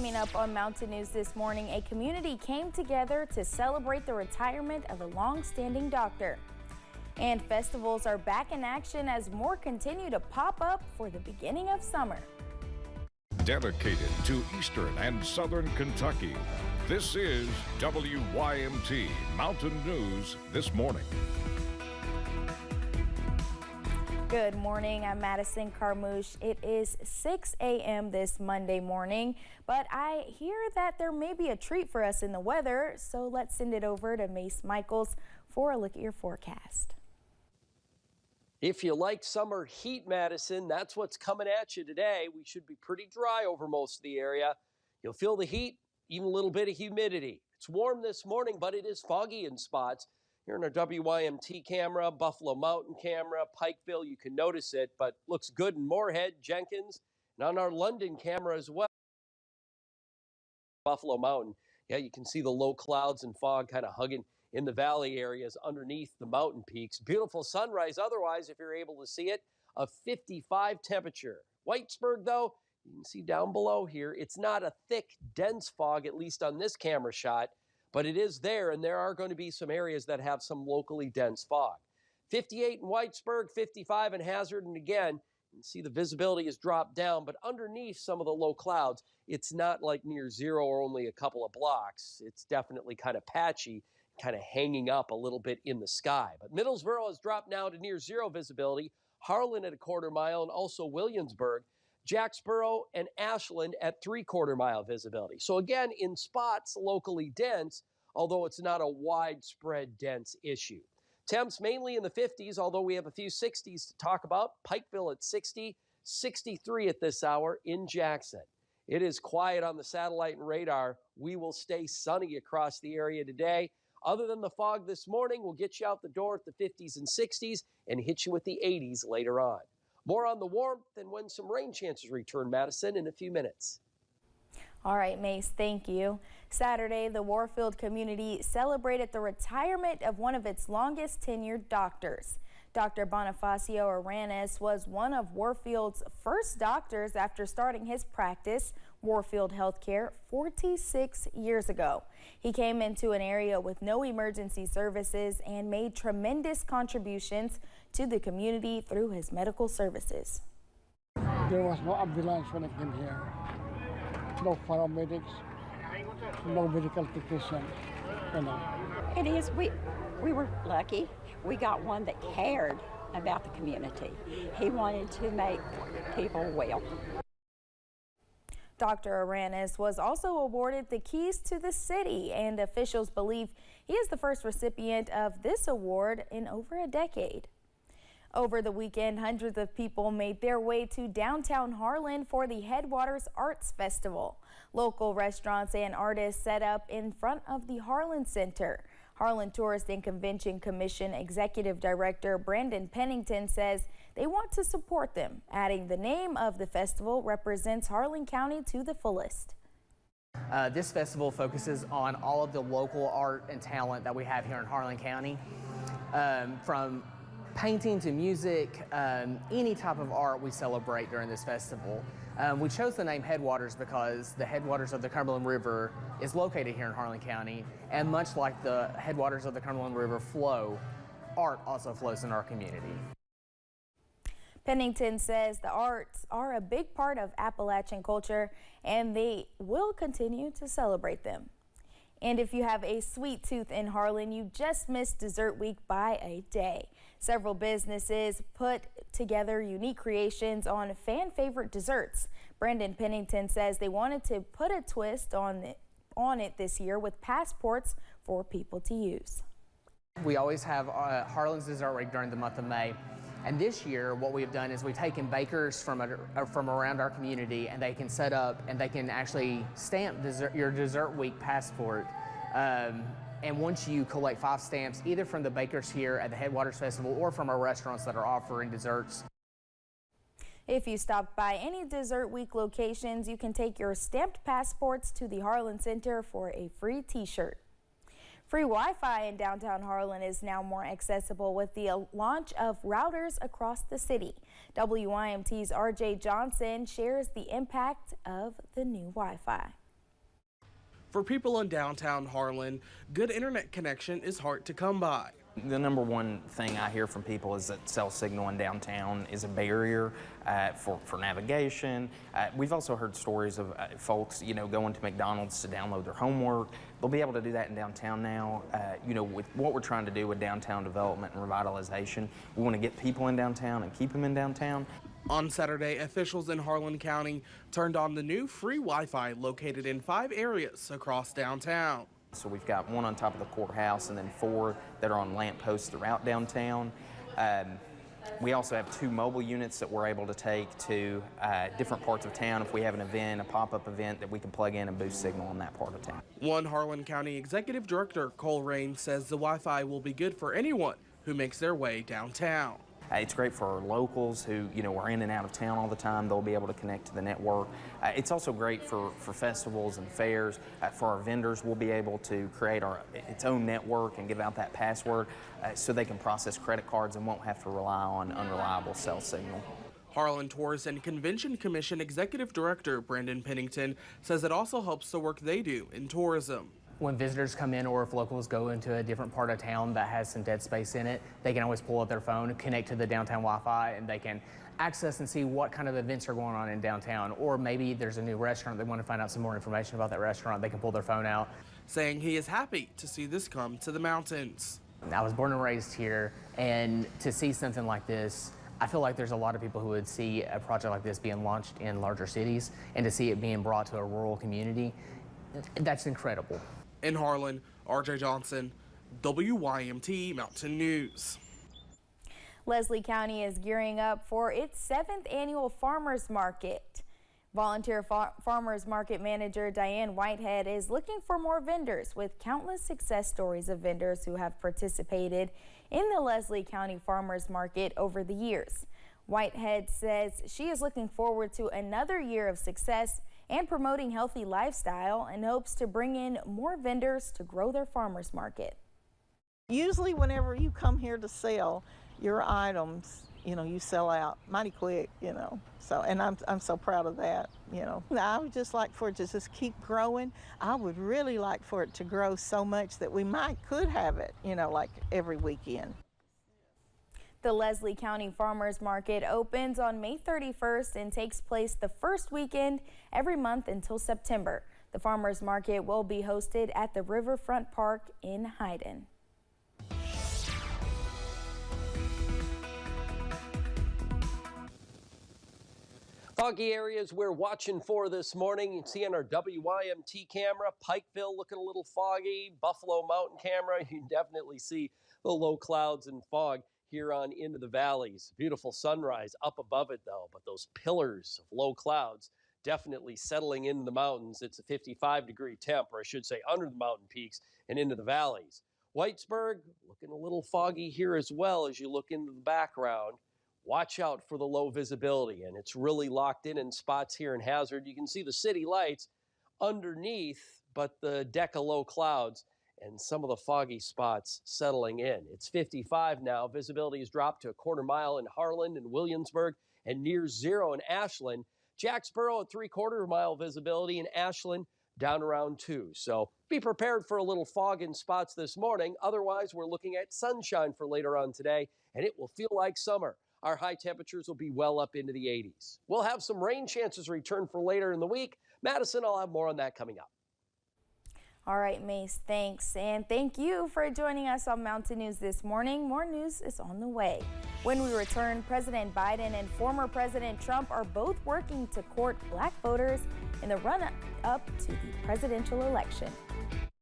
Coming up on Mountain News this morning, a community came together to celebrate the retirement of a long-standing doctor. And festivals are back in action as more continue to pop up for the beginning of summer. Dedicated to Eastern and Southern Kentucky, this is WYMT Mountain News This Morning. Good morning, I'm Madison Carmouche. It is 6 a.m. this Monday morning, but I hear that there may be a treat for us in the weather, so let's send it over to Mace Michaels for a look at your forecast. If you like summer heat, Madison, that's what's coming at you today. We should be pretty dry over most of the area. You'll feel the heat, even a little bit of humidity. It's warm this morning, but it is foggy in spots. Here in our WYMT camera, Buffalo Mountain camera, Pikeville, you can notice it, but looks good in Moorhead, Jenkins, and on our London camera as well. Buffalo Mountain, yeah, you can see the low clouds and fog kind of hugging in the valley areas underneath the mountain peaks. Beautiful sunrise otherwise, if you're able to see it, a 55 temperature. Whitesburg, though, you can see down below here, it's not a thick, dense fog, at least on this camera shot, but it is there, and there are going to be some areas that have some locally dense fog. 58 in Whitesburg, 55 in Hazard, and again, you can see the visibility has dropped down, but underneath some of the low clouds, it's not like near zero or only a couple of blocks. It's definitely kind of patchy, kind of hanging up a little bit in the sky. But Middlesboro has dropped now to near zero visibility, Harlan at a quarter mile, and also Williamsburg, Jacksboro and Ashland at 3/4 mile visibility. So again, in spots locally dense, although it's not a widespread dense issue. Temps mainly in the 50s, although we have a few 60s to talk about. Pikeville at 60, 63 at this hour in Jackson. It is quiet on the satellite and radar. We will stay sunny across the area today. Other than the fog this morning, we'll get you out the door at the 50s and 60s and hit you with the 80s later on. More on the warmth and when some rain chances return, Madison, in a few minutes. All right, Mace, thank you. Saturday, the Warfield community celebrated the retirement of one of its longest tenured doctors. Dr. Bonifacio Aranes was one of Warfield's first doctors after starting his practice, Warfield Healthcare, 46 years ago. He came into an area with no emergency services and made tremendous contributions to the community through his medical services. There was no ambulance when I came here, no paramedics, no medical technician, you know. It is, we were lucky. We got one that cared about the community. He wanted to make people well. Dr. Aranes was also awarded the keys to the city, and officials believe he is the first recipient of this award in over a decade. Over the weekend, hundreds of people made their way to downtown Harlan for the Headwaters Arts Festival. Local restaurants and artists set up in front of the Harlan Center. Harlan Tourist and Convention Commission Executive Director Brandon Pennington says they want to support them, adding the name of the festival represents Harlan County to the fullest. This festival focuses on all of the local art and talent that we have here in Harlan County, from painting to music, any type of art we celebrate during this festival. We chose the name Headwaters because the headwaters of the Cumberland River is located here in Harlan County, and much like the headwaters of the Cumberland River flow, art also flows in our community. Pennington says the arts are a big part of Appalachian culture and they will continue to celebrate them. And if you have a sweet tooth in Harlan, you just missed Dessert Week by a day. Several businesses put together unique creations on fan favorite desserts. Brandon Pennington says they wanted to put a twist on it this year with passports for people to use. We always have Harlan's Dessert Week during the month of May. And this year, what we've done is we've taken bakers from around our community, and they can set up and they can actually stamp your Dessert Week passport. And once you collect 5 stamps, either from the bakers here at the Headwaters Festival or from our restaurants that are offering desserts. If you stopped by any Dessert Week locations, you can take your stamped passports to the Harlan Center for a free t-shirt. Free Wi-Fi in downtown Harlan is now more accessible with the launch of routers across the city. WYMT's RJ Johnson shares the impact of the new Wi-Fi. For people in downtown Harlan, good internet connection is hard to come by. The number one thing I hear from people is that cell signal in downtown is a barrier for navigation. We've also heard stories of folks, going to McDonald's to download their homework. They'll be able to do that in downtown now. With what we're trying to do with downtown development and revitalization, we want to get people in downtown and keep them in downtown. On Saturday, officials in Harlan County turned on the new free Wi-Fi located in 5 areas across downtown. So we've got one on top of the courthouse and then 4 that are on lampposts throughout downtown. We also have 2 mobile units that we're able to take to different parts of town if we have an event, a pop-up event that we can plug in and boost signal in that part of town. One Harlan County Executive Director, Cole Rain, says the Wi-Fi will be good for anyone who makes their way downtown. It's great for our locals who, are in and out of town all the time. They'll be able to connect to the network. It's also great for festivals and fairs. For our vendors, we'll be able to create its own network and give out that password so they can process credit cards and won't have to rely on unreliable cell signal. Harlan Tourist and Convention Commission Executive Director Brandon Pennington says it also helps the work they do in tourism. When visitors come in or if locals go into a different part of town that has some dead space in it, they can always pull up their phone, connect to the downtown Wi-Fi, and they can access and see what kind of events are going on in downtown. Or maybe there's a new restaurant, they want to find out some more information about that restaurant, they can pull their phone out. Saying he is happy to see this come to the mountains. I was born and raised here, and to see something like this, I feel like there's a lot of people who would see a project like this being launched in larger cities, and to see it being brought to a rural community, that's incredible. In Harlan, RJ Johnson, WYMT Mountain News. Leslie County is gearing up for its 7th annual Farmers Market. Volunteer Farmers Market Manager Diane Whitehead is looking for more vendors, with countless success stories of vendors who have participated in the Leslie County Farmers Market over the years. Whitehead says she is looking forward to another year of success and promoting healthy lifestyle, and hopes to bring in more vendors to grow their farmers market. Usually whenever you come here to sell your items, you sell out mighty quick, so, and I'm so proud of that, I would just like for it to just keep growing. I would really like for it to grow so much that we could have it, like every weekend. The Leslie County Farmers Market opens on May 31st and takes place the first weekend every month until September. The Farmers Market will be hosted at the Riverfront Park in Hayden. Foggy areas we're watching for this morning. You can see on our WYMT camera, Pikeville looking a little foggy, Buffalo Mountain camera, you can definitely see the low clouds and fog here on into the valleys. Beautiful sunrise up above it though, but those pillars of low clouds definitely settling into the mountains. It's a 55-degree temp, or I should say under the mountain peaks and into the valleys. Whitesburg looking a little foggy here as well as you look into the background. Watch out for the low visibility, and it's really locked in spots here in Hazard. You can see the city lights underneath, but the deck of low clouds and some of the foggy spots settling in. It's 55 now. Visibility has dropped to a quarter mile in Harlan and Williamsburg and near 0 in Ashland. Jacksboro at 3/4 mile visibility, and Ashland down around 2. So be prepared for a little fog in spots this morning. Otherwise, we're looking at sunshine for later on today, and it will feel like summer. Our high temperatures will be well up into the 80s. We'll have some rain chances return for later in the week. Madison, I'll have more on that coming up. All right, Mace, thanks. And thank you for joining us on Mountain News this morning. More news is on the way. When we return, President Biden and former President Trump are both working to court black voters in the run-up to the presidential election.